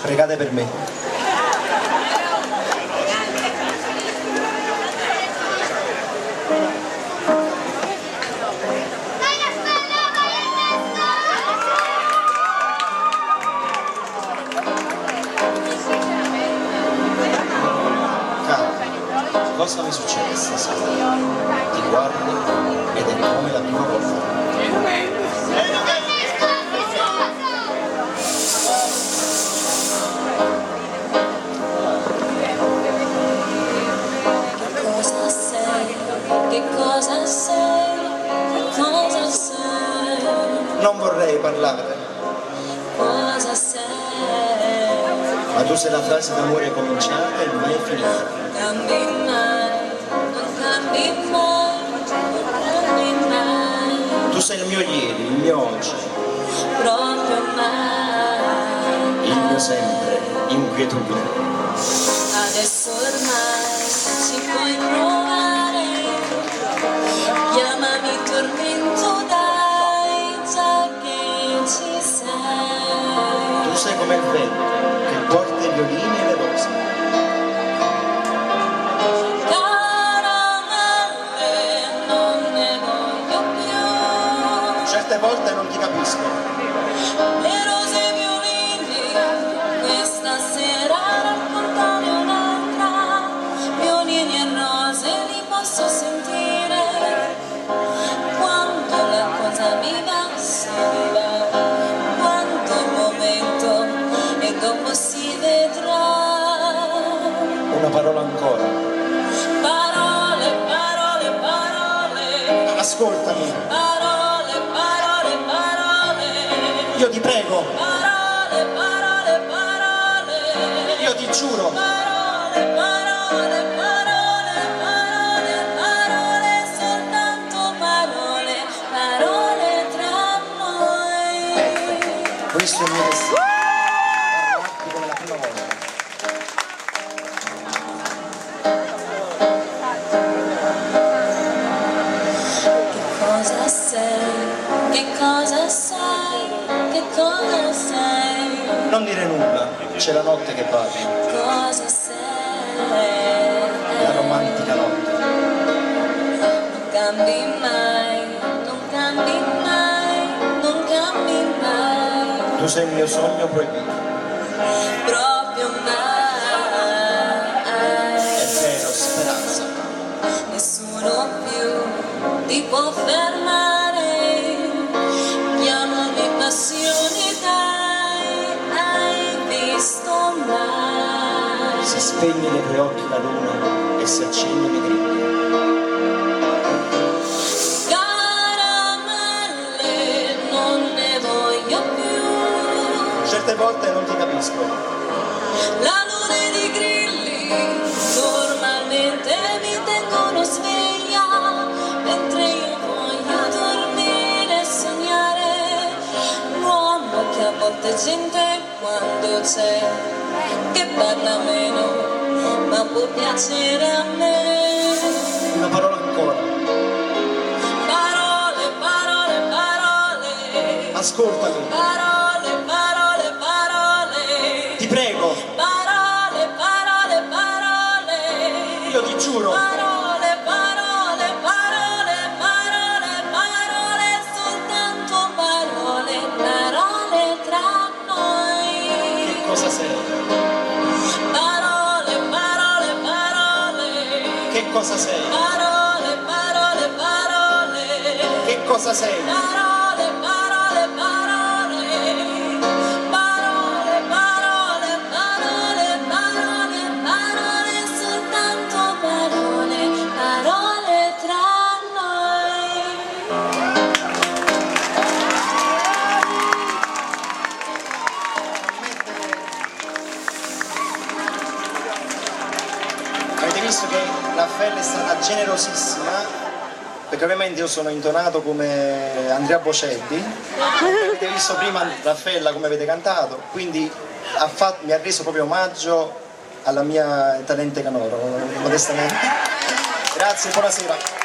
Pregate per me. Cosa mi succede stasera? Ti guardo ed è come la prima volta. Cosa sei? Che cosa sei? Che cosa sei? Non vorrei parlare, Cosa sei? ma tu sei la frase d'amore cominciata e mai finita. Cambi mai, non cambi mai, non cambi mai, Tu sei il mio ieri, il mio oggi, proprio mai. il mio sempre, inquietudine. Adesso ormai ci puoi provare, chiamami tormento dai, già che ci sei. Tu sei come il vento che porta i violini e le rose. Caramelle, non ne voglio più. Certe volte non ti capisco, Le rose e i violini, questa sera raccontare un'altra. Violini e rose li posso sentire. Quando la cosa mi va, si va. Quando il momento e dopo si vedrà. una parola ancora. Parole, parole, parole. Ascoltami, Parole, parole, parole. io ti prego, Parole, parole, parole. io ti giuro. Parole, parole, parole, parole, parole, soltanto parole, parole tra noi. Questo è il mio destino. Parlarti come la prima volta. Che cosa sei? Che cosa sei? Che cosa sei? Non dire nulla, c'è la notte che parla, Cosa sei? la romantica notte. Non cambi mai, non cambi mai, non cambi mai, Tu sei il mio sogno proibito. proprio mai. È vero, speranza. Nessuno più ti può fermare, chiamami passione, dai, hai visto mai? Si spegne nei tuoi occhi la luna e si accende nei grigli. Caramelle, non ne voglio più. Certe volte non ti capisco, La luna ed i grilli normalmente mi tengono sveglia, mentre io voglio dormire e sognare. L'uomo che a volte è gente quando c'è, che parla meno, ma può piacere a me. una parola ancora. Parole, parole, parole. Ascoltami, Parole, parole, parole. ti prego, Parole, parole, parole. io ti giuro. Parole, parole, parole, parole, parole, soltanto parole, parole tra noi. Che cosa sei? Parole, parole, parole. Che cosa sei? Parole, parole, parole. Che cosa sei? Parole, parole, parole. Parole, parole, parole, parole, parole, soltanto parole, parole tra noi. Avete visto che Raffaella è stata generosissima, perché ovviamente io sono intonato come Andrea Bocelli, avete visto prima Raffaella come avete cantato, quindi mi ha reso proprio omaggio alla mia talente canoro, modestamente. Grazie, buonasera.